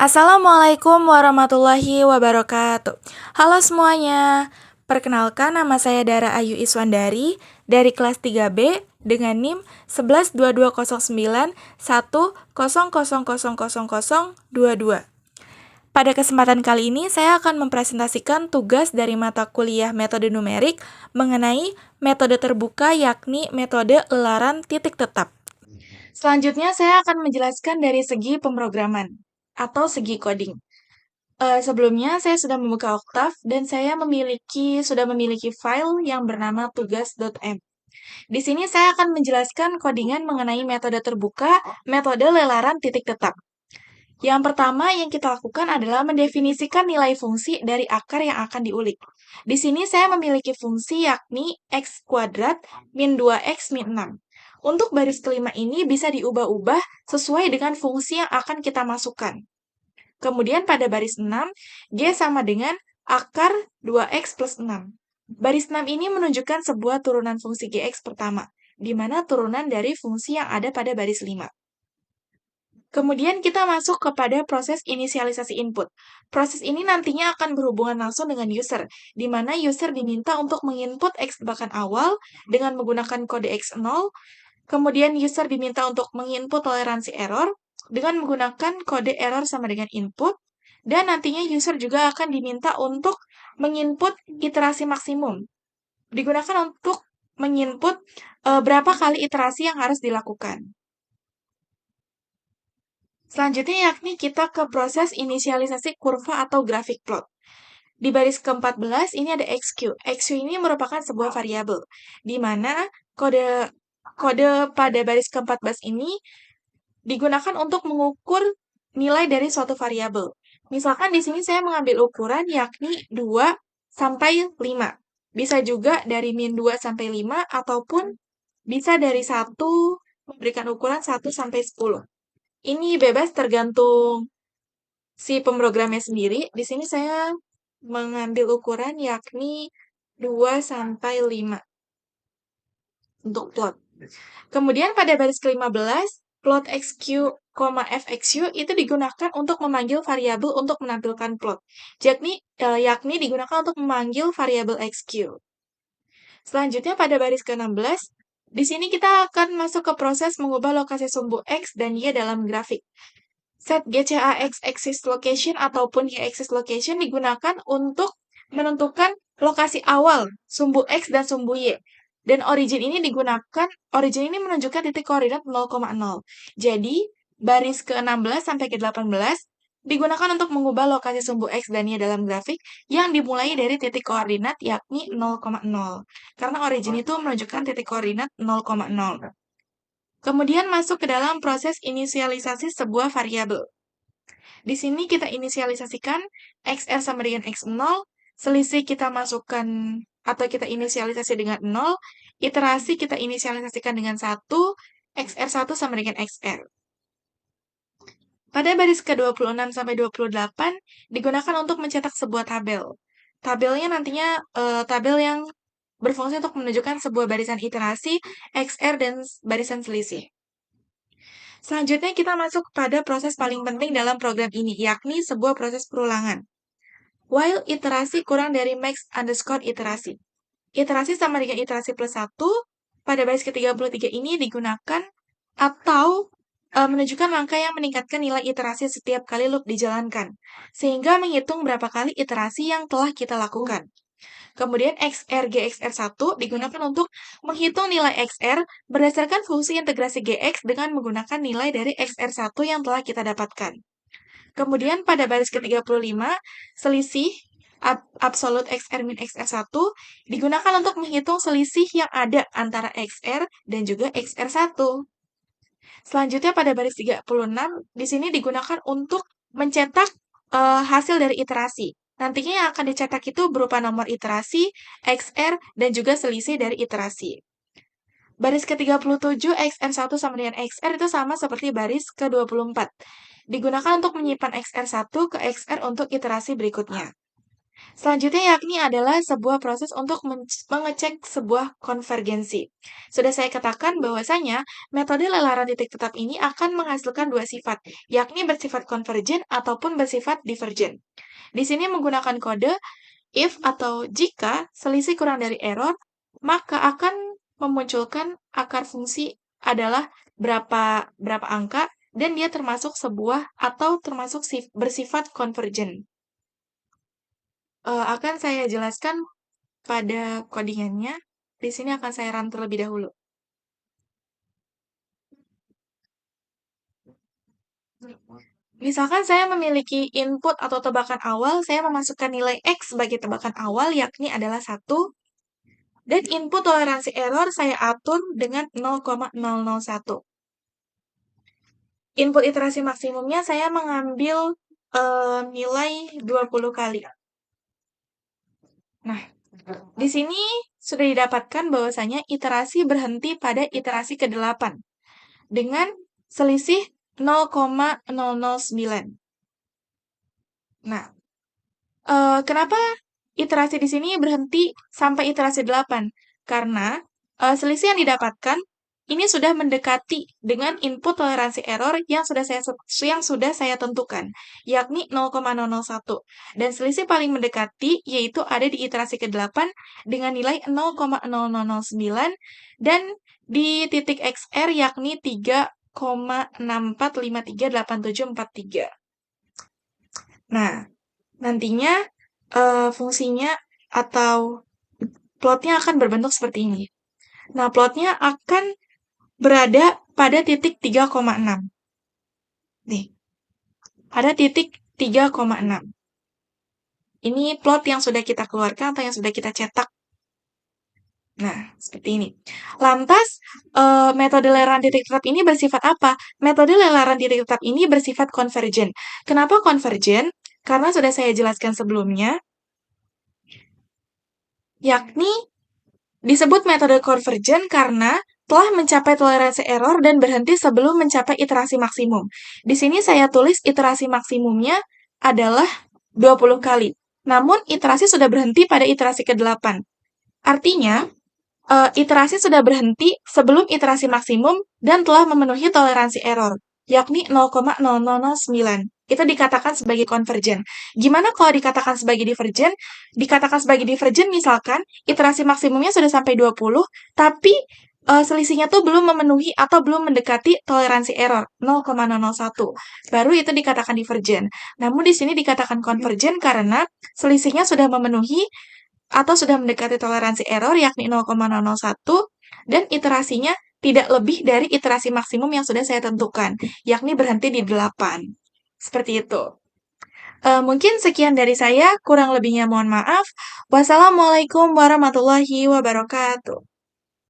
Assalamualaikum warahmatullahi wabarakatuh. Halo semuanya, perkenalkan nama saya Dara Ayu Iswandari dari kelas 3B dengan NIM 11220911000022. Pada kesempatan kali ini saya akan mempresentasikan tugas dari mata kuliah metode numerik mengenai metode terbuka yakni metode lelaran titik tetap. Selanjutnya saya akan menjelaskan dari segi pemrograman atau segi coding. Sebelumnya saya sudah membuka Octave dan saya sudah memiliki file yang bernama tugas.m. Di sini saya akan menjelaskan codingan mengenai metode terbuka, metode lelaran titik tetap. Yang pertama yang kita lakukan adalah mendefinisikan nilai fungsi dari akar yang akan diulik. Di sini saya memiliki fungsi yakni x kuadrat min 2x min 6. Untuk baris kelima ini bisa diubah-ubah sesuai dengan fungsi yang akan kita masukkan. Kemudian pada baris 6, G sama dengan akar 2x plus 6. Baris 6 ini menunjukkan sebuah turunan fungsi Gx pertama, di mana turunan dari fungsi yang ada pada baris 5. Kemudian kita masuk kepada proses inisialisasi input. Proses ini nantinya akan berhubungan langsung dengan user, di mana user diminta untuk menginput x tebakan awal dengan menggunakan kode x0, kemudian user diminta untuk menginput toleransi error dengan menggunakan kode error sama dengan input, dan nantinya user juga akan diminta untuk menginput iterasi maksimum. Digunakan untuk menginput berapa kali iterasi yang harus dilakukan. Selanjutnya yakni kita ke proses inisialisasi kurva atau grafik plot. Di baris ke-14 ini ada XQ. XQ ini merupakan sebuah variabel, di mana kode pada baris ke-14 ini digunakan untuk mengukur nilai dari suatu variabel. Misalkan di sini saya mengambil ukuran yakni 2 sampai 5. Bisa juga dari min 2 sampai 5 ataupun bisa dari 1 memberikan ukuran 1 sampai 10. Ini bebas tergantung si pemrogramnya sendiri. Di sini saya mengambil ukuran yakni 2 sampai 5 untuk plot. Kemudian pada baris ke-15, plot XQ, fxq itu digunakan untuk memanggil variabel untuk menampilkan plot. Yakni digunakan untuk memanggil variabel XQ. Selanjutnya pada baris ke-16, di sini kita akan masuk ke proses mengubah lokasi sumbu X dan Y dalam grafik. Set GCAX axis location ataupun Y axis location digunakan untuk menentukan lokasi awal sumbu X dan sumbu Y. Dan origin ini menunjukkan titik koordinat 0,0. Jadi, baris ke-16 sampai ke-18 digunakan untuk mengubah lokasi sumbu X dan Y dalam grafik yang dimulai dari titik koordinat yakni 0,0. Karena origin itu menunjukkan titik koordinat 0,0. Kemudian masuk ke dalam proses inisialisasi sebuah variabel. Di sini kita inisialisasikan XR sama dengan X0, selisih kita masukkan atau kita inisialisasi dengan 0, iterasi kita inisialisasikan dengan 1, XR1 sama dengan XR. Pada baris ke-26 sampai 28 digunakan untuk mencetak sebuah tabel. Tabelnya nantinya tabel yang berfungsi untuk menunjukkan sebuah barisan iterasi, XR, dan barisan selisih. Selanjutnya kita masuk pada proses paling penting dalam program ini, yakni sebuah proses perulangan. While iterasi kurang dari max underscore iterasi. Iterasi sama dengan iterasi plus 1, pada baris ke-33 ini digunakan atau menunjukkan langkah yang meningkatkan nilai iterasi setiap kali loop dijalankan, sehingga menghitung berapa kali iterasi yang telah kita lakukan. Kemudian XR GXR1 digunakan untuk menghitung nilai XR berdasarkan fungsi integrasi GX dengan menggunakan nilai dari XR1 yang telah kita dapatkan. Kemudian pada baris ke-35, selisih absolute XR min XR1 digunakan untuk menghitung selisih yang ada antara XR dan juga XR1. Selanjutnya pada baris 36, di sini digunakan untuk mencetak hasil dari iterasi. Nantinya yang akan dicetak itu berupa nomor iterasi, XR, dan juga selisih dari iterasi. Baris ke-37, XR1 sama dengan XR itu sama seperti baris ke-24. Digunakan untuk menyimpan XR1 ke XR untuk iterasi berikutnya. Selanjutnya yakni adalah sebuah proses untuk mengecek sebuah konvergensi. Sudah saya katakan bahwasanya metode lelaran titik tetap ini akan menghasilkan dua sifat, yakni bersifat konvergen ataupun bersifat divergen. Di sini menggunakan kode if atau jika selisih kurang dari error, maka akan memunculkan akar fungsi adalah berapa angka dan dia termasuk sebuah atau termasuk bersifat konvergen. Akan saya jelaskan pada codingannya. Di sini akan saya run terlebih dahulu. Misalkan saya memiliki input atau tebakan awal, saya memasukkan nilai X sebagai tebakan awal, yakni adalah 1, dan input toleransi error saya atur dengan 0,001. Input iterasi maksimumnya saya mengambil nilai 20 kali. Nah, di sini sudah didapatkan bahwasanya iterasi berhenti pada iterasi ke-8 dengan selisih 0,009. Nah, kenapa iterasi di sini berhenti sampai iterasi 8? Karena selisih yang didapatkan ini sudah mendekati dengan input toleransi error yang sudah saya tentukan, yakni 0,001. Dan selisih paling mendekati yaitu ada di iterasi ke-8 dengan nilai 0,0009 dan di titik XR yakni 3,64538743. Nah, nantinya fungsinya atau plotnya akan berbentuk seperti ini. Nah, plotnya akan berada pada titik 3,6. Nih, pada titik 3,6. Ini plot yang sudah kita keluarkan atau yang sudah kita cetak. Nah, seperti ini. Lantas, metode lelaran titik tetap ini bersifat apa? Metode lelaran titik tetap ini bersifat konvergen. Kenapa konvergen? Karena sudah saya jelaskan sebelumnya, yakni disebut metode konvergen karena telah mencapai toleransi error dan berhenti sebelum mencapai iterasi maksimum. Di sini saya tulis iterasi maksimumnya adalah 20 kali. Namun iterasi sudah berhenti pada iterasi ke-8. Artinya, iterasi sudah berhenti sebelum iterasi maksimum dan telah memenuhi toleransi error, yakni 0,0009. Itu dikatakan sebagai konvergen. Gimana kalau dikatakan sebagai divergen? Dikatakan sebagai divergen misalkan iterasi maksimumnya sudah sampai 20, tapi selisihnya tuh belum memenuhi atau belum mendekati toleransi error 0,001. Baru itu dikatakan divergen. Namun di sini dikatakan konvergen karena selisihnya sudah memenuhi atau sudah mendekati toleransi error yakni 0,001 dan iterasinya tidak lebih dari iterasi maksimum yang sudah saya tentukan, yakni berhenti di 8. Seperti itu. Mungkin sekian dari saya, kurang lebihnya mohon maaf. Wassalamualaikum warahmatullahi wabarakatuh.